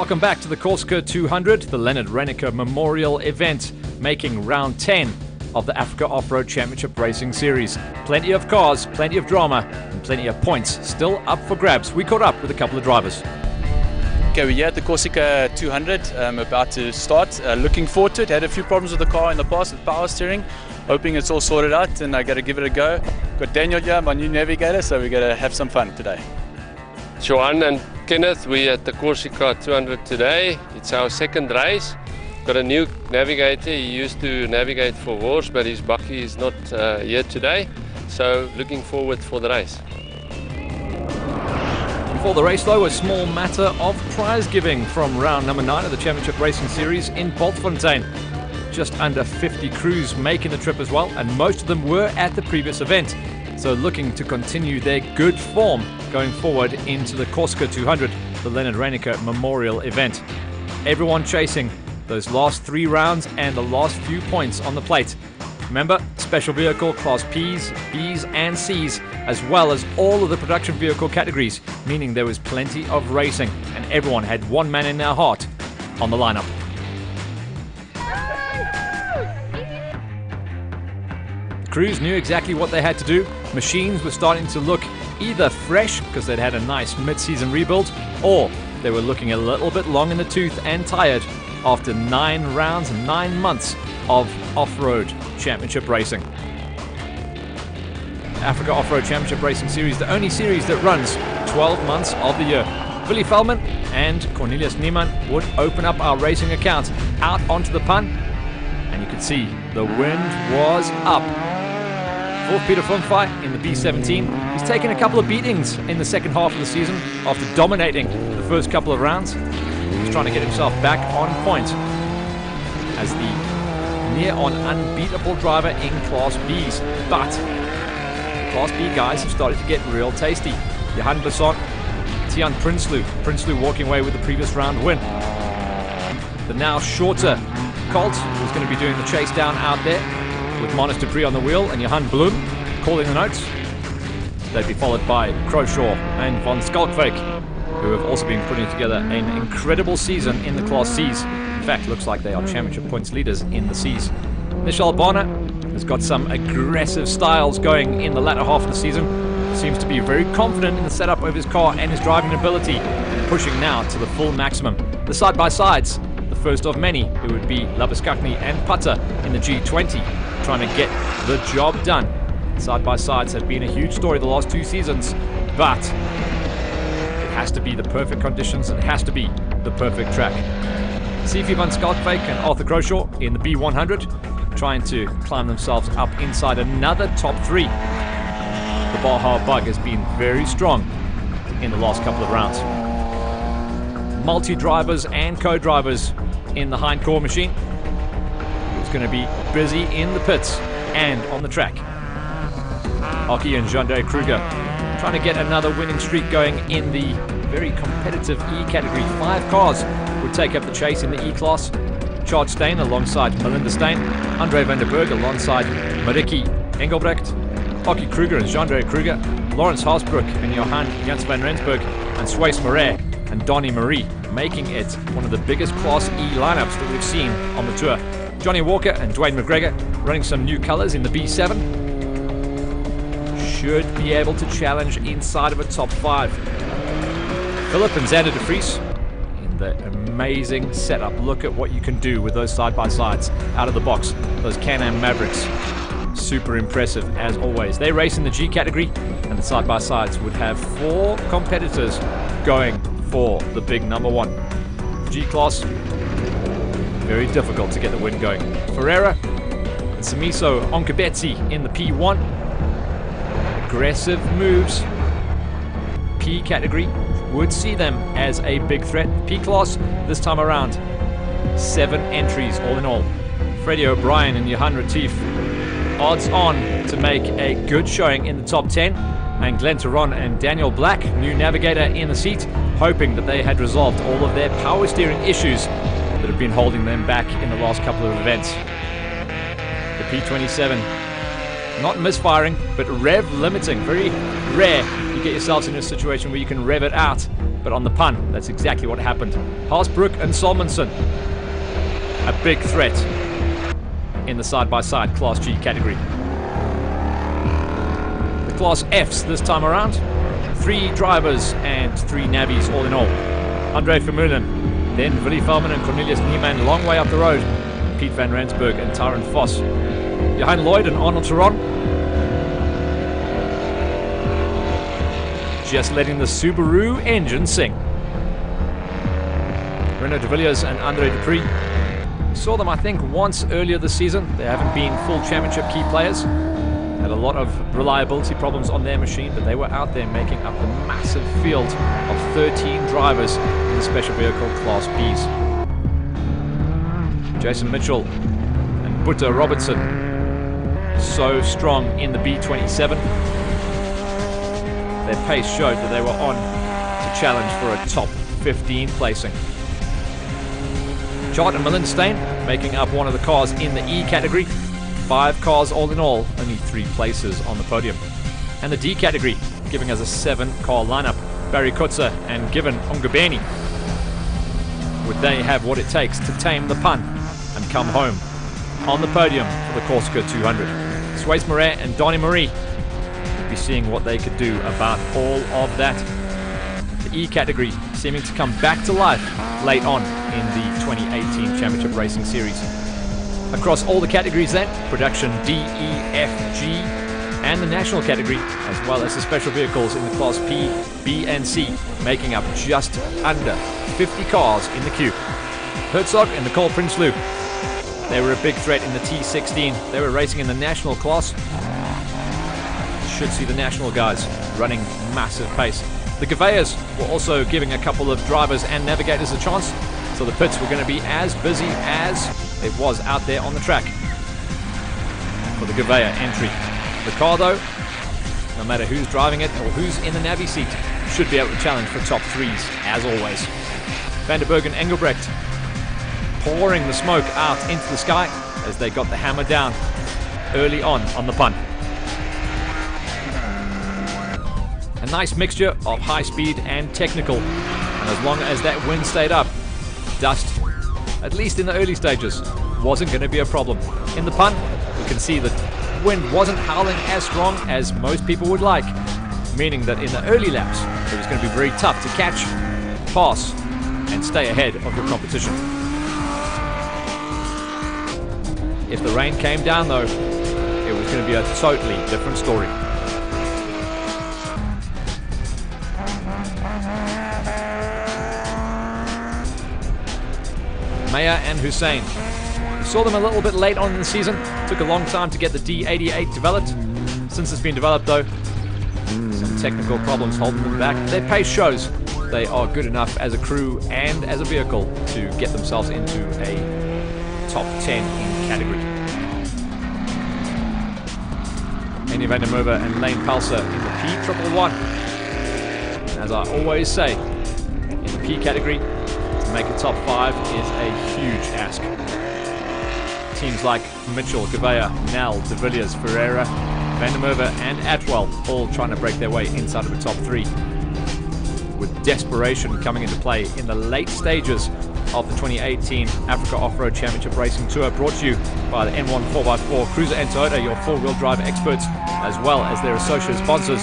Welcome back to the Corsica 200, the Leonard Reneker Memorial event, making round 10 of the Africa Off-Road Championship Racing Series. Plenty of cars, plenty of drama, and plenty of points still up for grabs. We caught up with a couple of drivers. Okay, we're here at the Corsica 200, about to start. Looking forward to it. Had a few problems with the car in the past with power steering. Hoping it's all sorted out, and I got to give it a go. Got Daniel here, my new navigator, so we're going to have some fun today. Johan and Kenneth, we're at the Corsica 200 today. It's our second race. Got a new navigator. He used to navigate for Wars, but his bakkie is not here today. So looking forward for the race. Before the race though, a small matter of prize giving from round number 9 of the Championship Racing Series in Bultfontein. Just under 50 crews making the trip as well, and most of them were at the previous event. So looking to continue their good form going forward into the Corsica 200, the Leonard Reneker Memorial event. Everyone chasing those last 3 rounds and the last few points on the plate. Remember, special vehicle class P's, B's and C's, as well as all of the production vehicle categories, meaning there was plenty of racing and everyone had one man in their heart on the lineup. Crews knew exactly what they had to do. Machines were starting to look either fresh because they'd had a nice mid-season rebuild, or they were looking a little bit long in the tooth and tired after 9 rounds and 9 months of off-road championship racing. Africa Off-Road Championship Racing Series, the only series that runs 12 months of the year. Billy Feldman and Cornelius Niemann would open up our racing account out onto the pun, and you could see the wind was up. Fourth Peter Funfai in the B17. He's taken a couple of beatings in the second half of the season after dominating the first couple of rounds. He's trying to get himself back on point as the near-on unbeatable driver in Class Bs. But Class B guys have started to get real tasty. Johan Besson, Tian Prinsloo walking away with the previous round win. The now shorter Colt was going to be doing the chase down out there with Monis Debris on the wheel and Johan Bloom calling the notes. They'd be followed by Croshaw and Von Skalkvik, who have also been putting together an incredible season in the Class Cs. In fact, looks like they are championship points leaders in the Cs. Michel Bonner has got some aggressive styles going in the latter half of the season. Seems to be very confident in the setup of his car and his driving ability, and pushing now to the full maximum. The side-by-sides, the first of many, it would be Labuskakny and Putter in the G20, trying to get the job done. Side-by-sides have been a huge story the last 2 seasons, but it has to be the perfect conditions and it has to be the perfect track. Sifi van Skalkvik and Arthur Croshaw in the B100, trying to climb themselves up inside another top 3. The Baja Bug has been very strong in the last couple of rounds. Multi-drivers and co-drivers in the hindcore machine. It's going to be busy in the pits and on the track. Aki and Jean-Day Kruger trying to get another winning streak going in the very competitive E category. 5 cars would take up the chase in the E class. Chad Steyn alongside Melinda Steyn, Andre van der Berg alongside Mariki Engelbrecht, Aki Kruger and Jean-Day Kruger, Lawrence Haasbroek and Johan Jans van Rensburg, and Suisse Marais and Donnie Marie, making it one of the biggest Class E lineups that we've seen on the tour. Johnny Walker and Dwayne McGregor running some new colors in the B7. Should be able to challenge inside of a top 5. Philip and Xander de Vries in the amazing setup. Look at what you can do with those side-by-sides out of the box. Those Can-Am Mavericks. Super impressive as always. They race in the G category, and the side-by-sides would have 4 competitors going for the big number 1. G class, very difficult to get the win going. Ferreira and Simiso Onkabetsi in the P1. Aggressive moves. P category would see them as a big threat. P class this time around, 7 entries all in all. Freddie O'Brien and Johan Retief odds on to make a good showing in the top 10. And Glenn Theron and Daniel Black, new navigator in the seat, hoping that they had resolved all of their power steering issues that have been holding them back in the last couple of events. The P27 not misfiring, but rev limiting. Very rare you get yourselves in a situation where you can rev it out. But on the pun, that's exactly what happened. Haasbroek and Salmonson, a big threat in the side-by-side Class G category. The Class Fs this time around, 3 drivers and 3 navvies all in all. Andre Vermeulen, then Willy Velman and Cornelius Niemann, long way up the road. Piet van Rensburg and Tyron Vos. Johan Lloyd and Arnold Theron, just letting the Subaru engine sing. Renaud de Villiers and Andre Dupree. Saw them, I think, once earlier this season. They haven't been full championship key players. Had a lot of reliability problems on their machine, but they were out there making up the massive field of 13 drivers in the special vehicle Class Bs. Jason Mitchell and Butta Robertson, so strong in the B27. Their pace showed that they were on to challenge for a top 15 placing. Chart and Millenstein making up one of the cars in the E category. 5 cars all in all, only 3 places on the podium. And the D category giving us a 7-car lineup. Barry Kutzer and Given Ongabeni. Would they have what it takes to tame the pun and come home on the podium for the Corsica 200? Suez Moret and Donnie Marie would be seeing what they could do about all of that. The E category seeming to come back to life late on in the 2018 Championship Racing Series. Across all the categories then, production D, E, F, G, and the national category, as well as the special vehicles in the Class P, B, and C, making up just under 50 cars in the queue. Herzog and Nicole Prinsloo, they were a big threat in the T16. They were racing in the national class. Should see the national guys running massive pace. The Gaveyas were also giving a couple of drivers and navigators a chance, so the pits were going to be as busy as it was out there on the track for the Gaveya entry. The car though, no matter who's driving it or who's in the navvy seat, should be able to challenge for top 3s as always. Vanderberg and Engelbrecht pouring the smoke out into the sky as they got the hammer down early on the pun. A nice mixture of high speed and technical, and as long as that wind stayed up, dust, at least in the early stages, wasn't going to be a problem. In the pun, we can see that wind wasn't howling as strong as most people would like, meaning that in the early laps it was going to be very tough to catch, pass, and stay ahead of your competition. If the rain came down though, it was going to be a totally different story. Meyer and Hussein. We saw them a little bit late on in the season. Took a long time to get the D88 developed. Since it's been developed though, some technical problems holding them back. Their pace shows they are good enough as a crew and as a vehicle to get themselves into a top 10 in category. Andy van der Merwe and Lane Palser in the P111. As I always say, in the P category, to make a top 5 is a huge ask. Teams like Mitchell, Gaveya, Nell, De Villiers, Ferreira, van der Merwe and Atwell all trying to break their way inside of the top 3. With desperation coming into play in the late stages of the 2018 Africa Off-Road Championship Racing Tour, brought to you by the N1 4x4 Cruiser and Toyota, your four-wheel drive experts, as well as their associate sponsors.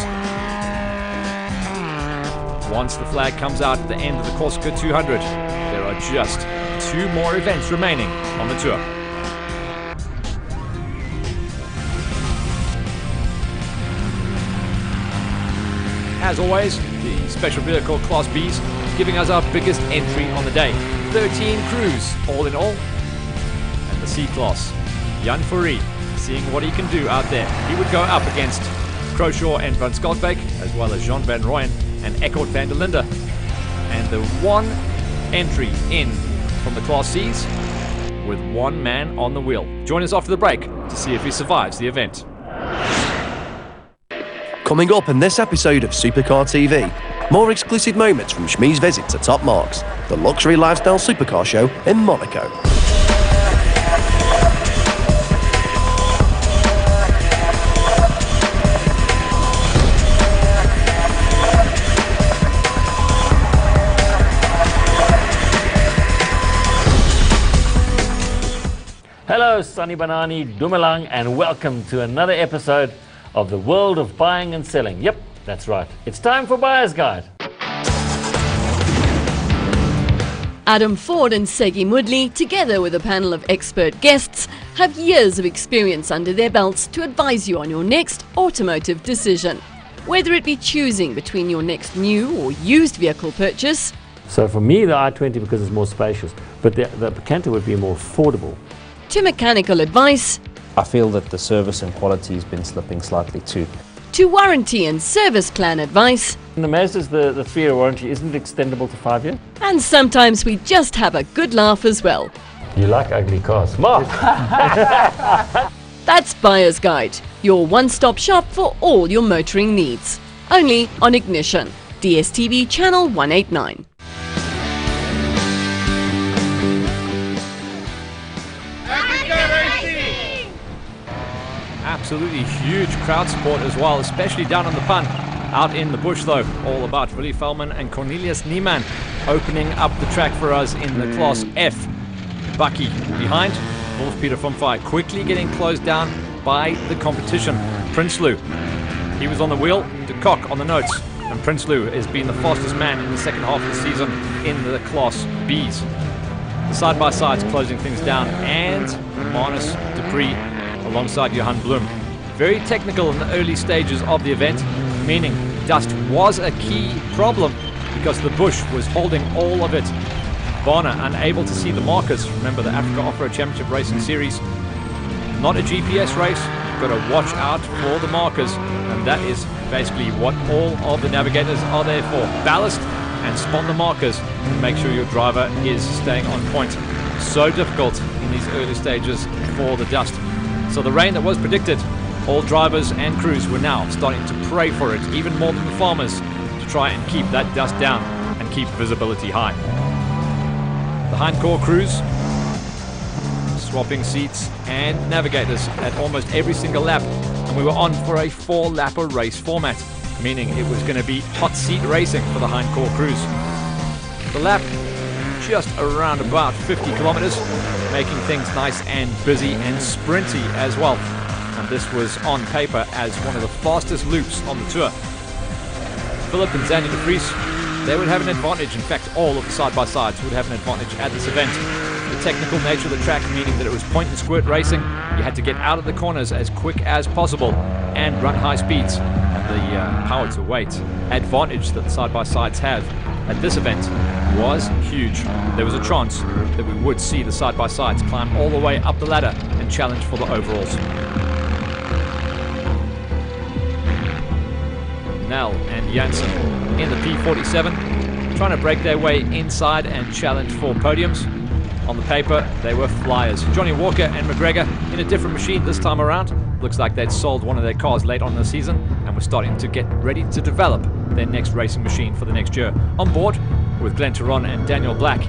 Once the flag comes out at the end of the Corsica 200, there are just 2 more events remaining on the tour. As always, the special vehicle Class Bs giving us our biggest entry on the day. 13 crews all in all. And the C-Class, Jan Fourie, seeing what he can do out there. He would go up against Croshaw and Van Schalkbeek, as well as Jean Van Rooyen and Eckhout van der Linde. And the one entry in from the Class Cs with one man on the wheel. Join us after the break to see if he survives the event. Coming up in this episode of Supercar TV, more exclusive moments from Shmi's visit to Top Marks, the luxury lifestyle supercar show in Monaco. Hello, Sunny Banani, Dumelang, and welcome to another episode of the world of buying and selling. Yep, that's right. It's time for Buyer's Guide. Adam Ford and Segi Mudley, together with a panel of expert guests, have years of experience under their belts to advise you on your next automotive decision. Whether it be choosing between your next new or used vehicle purchase, So for me, the i20 because it's more spacious, but the Picanto would be more affordable. to mechanical advice, I feel that the service and quality has been slipping slightly too. to warranty and service plan advice, In the Mazdas, the 3-year warranty isn't extendable to 5 years. and sometimes we just have a good laugh as well. You like ugly cars. Mark! That's Buyer's Guide, your one-stop shop for all your motoring needs. Only on Ignition, DSTV channel 189. Absolutely huge crowd support as well, especially down on the pun. Out in the bush though, all about Willy Velman and Cornelius Niemann opening up the track for us in the Class F. Bucky behind, Wolf Peter Fumfai quickly getting closed down by the competition. Prinsloo, he was on the wheel, De Kock on the notes, and Prinsloo has been the fastest man in the second half of the season in the Class Bs. The side-by-sides closing things down, and Manus Dupree alongside Johan Blum. Very technical in the early stages of the event, meaning dust was a key problem because the bush was holding all of it. Barner unable to see the markers. Remember the Africa Off-Road Championship Racing Series, not a GPS race, got to watch out for the markers, and that is basically what all of the navigators are there for. Ballast and spot the markers and make sure your driver is staying on point. So difficult in these early stages for the dust. So the rain that was predicted, all drivers and crews were now starting to pray for it, even more than the farmers, to try and keep that dust down and keep visibility high. The hindcore crews swapping seats and navigators at almost every single lap, and we were on for a 4-lapper race format, meaning it was going to be hot seat racing for the hindcore crews. The lap just around about 50 kilometers, making things nice and busy and sprinty as well. And this was on paper as one of the fastest loops on the tour. Philip and Zanny de Vries, they would have an advantage. In fact, all of the side-by-sides would have an advantage at this event. The technical nature of the track, meaning that it was point and squirt racing. You had to get out of the corners as quick as possible and run high speeds. And the power to weight advantage that the side-by-sides have at this event was huge. There was a chance that we would see the side-by-sides climb all the way up the ladder and challenge for the overalls. Nell and Janssen in the P47 trying to break their way inside and challenge for podiums. On the paper, they were flyers. Johnny Walker and McGregor in a different machine this time around. Looks like they'd sold one of their cars late on in the season and were starting to get ready to develop their next racing machine for the next year. On board with Glenn Turon and Daniel Black.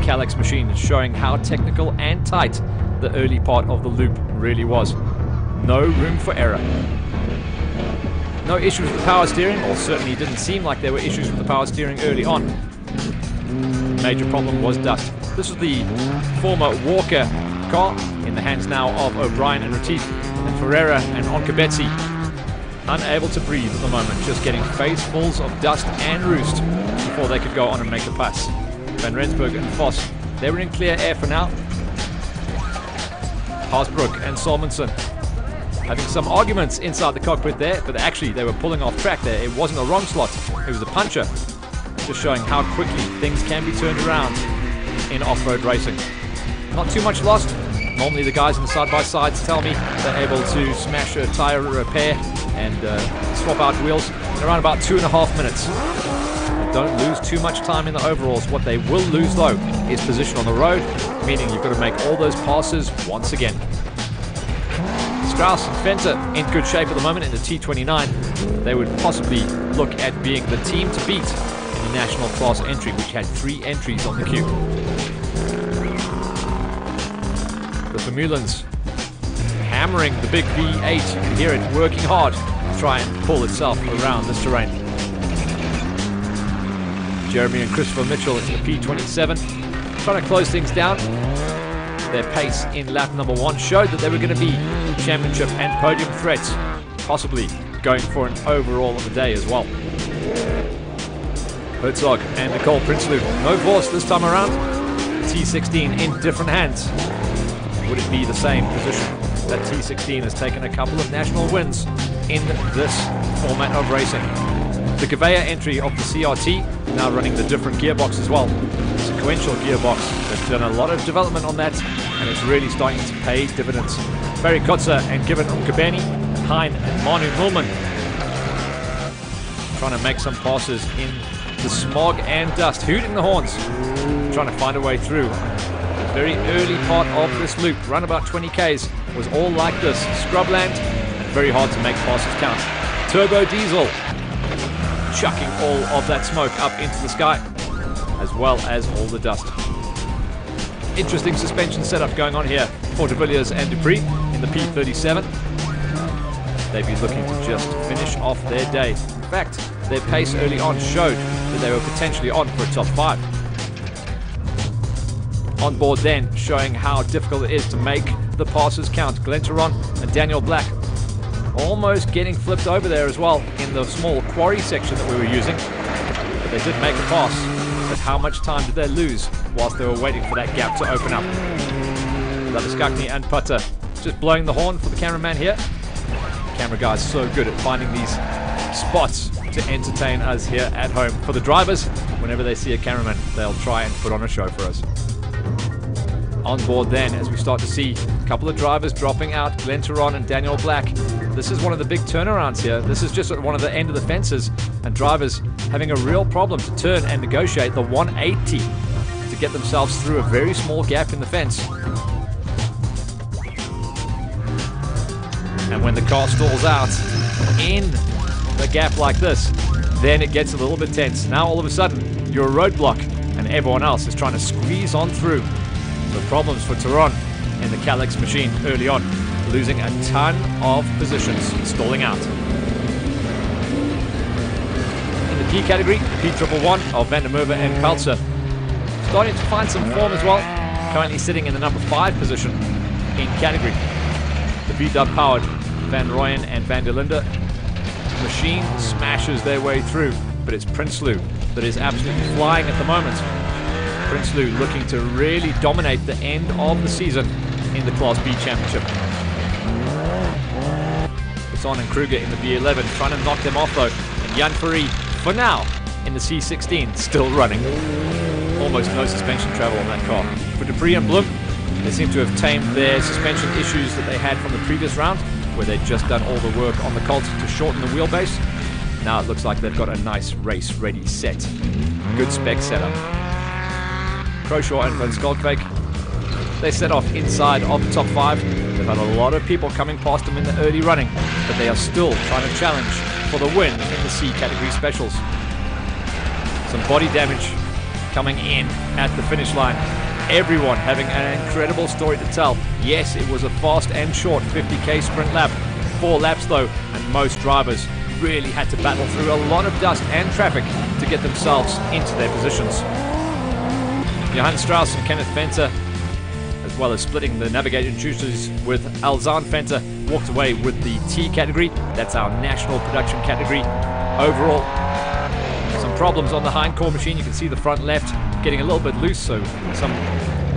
Calix machine showing how technical and tight the early part of the loop really was. No room for error. No issues with power steering, or certainly didn't seem like there were issues with the power steering early on. Major problem was dust. This was the former Walker car in the hands now of O'Brien and Retief, and Ferreira and Onkabetsi unable to breathe at the moment, just getting facefuls of dust and roost before they could go on and make the pass. Van Rensburg and Voss, they were in clear air for now. Haasbroek and Salmonson having some arguments inside the cockpit there, but actually they were pulling off track there. It wasn't a wrong slot, it was a puncher. Just showing how quickly things can be turned around in off-road racing. Not too much lost. Normally the guys in the side-by-sides tell me they're able to smash a tire repair and swap out wheels in around about 2.5 minutes. Don't lose too much time in the overalls. What they will lose though is position on the road, meaning you've got to make all those passes once again. Strauss and Fenter in good shape at the moment in the T29. They would possibly look at being the team to beat in the national class entry, which had 3 entries on the queue. The Formulans hammering the big V8. You can hear it working hard to try and pull itself around this terrain. Jeremy and Christopher Mitchell in the P27 trying to close things down. Their pace in lap number 1 showed that they were going to be championship and podium threats, possibly going for an overall of the day as well. Herzog and Nicole Prinsloo, no Vos this time around. T16 in different hands. Would it be the same position? That T16 has taken a couple of national wins in this format of racing. The Gavea entry of the CRT, now running the different gearbox as well. Sequential gearbox. They've done a lot of development on that, and it's really starting to pay dividends. Barry Kotzer and Given Umkabeni, Hein and Manu Millman trying to make some passes in the smog and dust, hooting the horns, trying to find a way through. The very early part of this loop, run about 20 Ks, was all like this, scrubland, and very hard to make passes count. Turbo Diesel chucking all of that smoke up into the sky, as well as all the dust. Interesting suspension setup going on here for de Villiers and Dupree in the P37. They'd be looking to just finish off their day. In fact, their pace early on showed that they were potentially on for a top 5. On board then, showing how difficult it is to make the passes count. Glenn Theron and Daniel Black almost getting flipped over there as well in the small quarry section that we were using. But they did make a pass. But how much time did they lose whilst they were waiting for that gap to open up? Laviskakny and Putter just blowing the horn for the cameraman here. The camera guy's so good at finding these spots to entertain us here at home. For the drivers, whenever they see a cameraman, they'll try and put on a show for us. On board then, as we start to see a couple of drivers dropping out, Glenn Theron and Daniel Black. This is one of the big turnarounds here. This is just at one of the end of the fences, and drivers having a real problem to turn and negotiate the 180 to get themselves through a very small gap in the fence. And when the car stalls out in the gap like this, then it gets a little bit tense. Now all of a sudden, you're a roadblock, and everyone else is trying to squeeze on through. The problems for Theron in the Calyx machine early on, losing a ton of positions, stalling out. In the P category, the P111 of Van der Merwe and Peltzer starting to find some form as well, currently sitting in the number 5 position in category. The VW powered Van Rooyen and Van der Linde machine smashes their way through, but it's Prinsloo that is absolutely flying at the moment. Prinsloo looking to really dominate the end of the season in the Class B Championship. Hassan and Kruger in the B11 trying to knock them off though, and Jan Fourie, for now, in the C16, still running. Almost no suspension travel on that car. For Dupree and Blum, they seem to have tamed their suspension issues that they had from the previous round, where they'd just done all the work on the Colt to shorten the wheelbase. Now it looks like they've got a nice race-ready set. Good spec setup. Croshaw and Van Skalkbeek, they set off inside of the top 5. They've had a lot of people coming past them in the early running, but they are still trying to challenge for the win in the C category specials. Some body damage coming in at the finish line. Everyone having an incredible story to tell. Yes, it was a fast and short 50k sprint lap. 4 laps though, and most drivers really had to battle through a lot of dust and traffic to get themselves into their positions. Johann Strauss and Kenneth Venter, as well as splitting the navigating duties with Alzan Venter, walked away with the T category. That's our national production category. Overall, some problems on the hind core machine. You can see the front left getting a little bit loose, so some,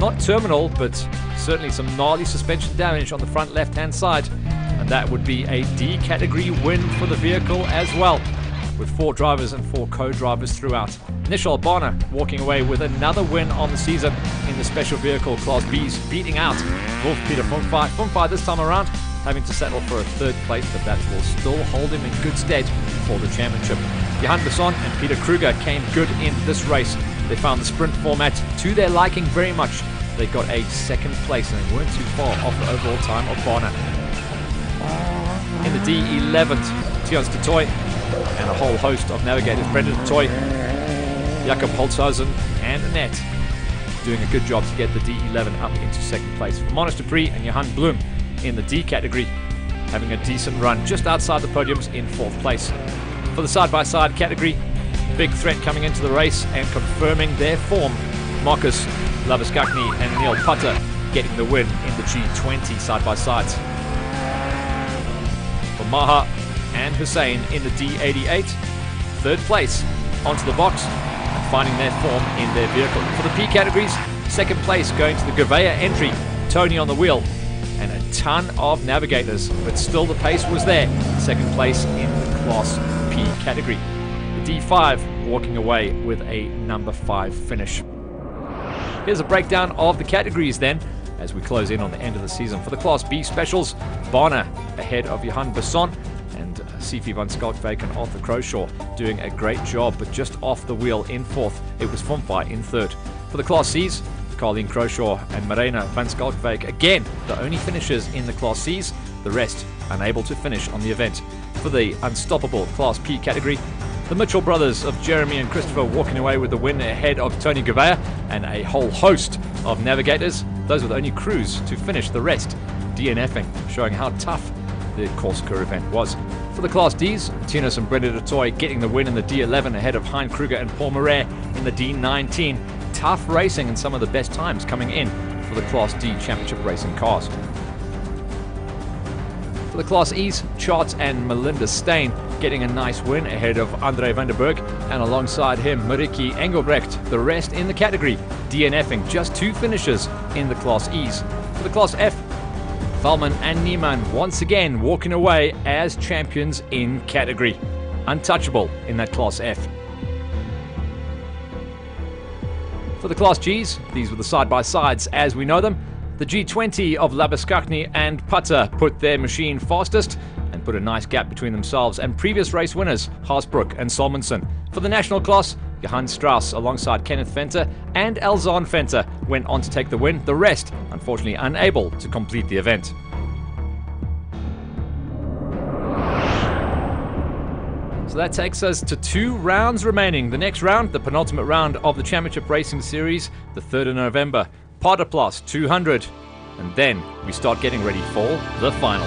not terminal, but certainly some gnarly suspension damage on the front left-hand side. And that would be a D category win for the vehicle as well, with 4 drivers and 4 co-drivers throughout. Nishal Barner walking away with another win on the season in the special vehicle Class B's, beating out Wolf Peter Funfai. Funfai this time around having to settle for a 3rd place, but that will still hold him in good stead for the championship. Johan Besson and Peter Kruger came good in this race. They found the sprint format to their liking very much. They got a 2nd place and they weren't too far off the overall time of Barner. In the D11, Tians de Toy and a whole host of navigators, Brendan de Toy, Jakob Holzhausen and Annette, doing a good job to get the D11 up into 2nd place. For Monis Dupree and Johan Blum in the D category, having a decent run just outside the podiums in 4th place. For the side-by-side category, big threat coming into the race and confirming their form, Marcus Laviskakny and Neil Putter getting the win in the G20 side-by-sides. For Maha and Hussein in the D88, third place onto the box and finding their form in their vehicle. For the P categories, second place going to the Gouveia entry, Tony on the wheel, and a ton of navigators, but still the pace was there. Second place in the Class P category. The D5 walking away with a number 5 finish. Here's a breakdown of the categories then, as we close in on the end of the season. For the Class B specials, Barna ahead of Johan Besson, and Sifi van Skalkwijk and Arthur Croshaw doing a great job, but just off the wheel in fourth. It was Fomfai in third. For the Class Cs, Carleen Croshaw and Marina van Skalkwijk, again, the only finishers in the Class Cs, the rest unable to finish on the event. For the unstoppable Class P category, the Mitchell brothers of Jeremy and Christopher walking away with the win ahead of Tony Gouveia and a whole host of navigators. Those were the only crews to finish, the rest DNFing, showing how tough the Corsica event was. For the Class Ds, Tinos and Brenda de Toy getting the win in the D11 ahead of Hein Kruger and Paul Murray in the D19. Tough racing and some of the best times coming in for the Class D Championship racing cars. For the Class E's, Charts and Melinda Stain getting a nice win ahead of Andre van der Berg, and alongside him Mariki Engelbrecht. The rest in the category DNFing, just 2 finishers in the Class E's. For the Class F, Valman and Niemann once again walking away as champions in category. Untouchable in that Class F. For the Class Gs, these were the side-by-sides as we know them. The G20 of Labuskakny and Putter put their machine fastest and put a nice gap between themselves and previous race winners Haasbroek and Salmonson. For the national class, Johan Strauss alongside Kenneth Venter and Elzaan Venter went on to take the win. The rest, unfortunately, unable to complete the event. So that takes us to 2 rounds remaining. The next round, the penultimate round of the Championship Racing Series, the 3rd of November. Paardenplaats 200. And then we start getting ready for the final.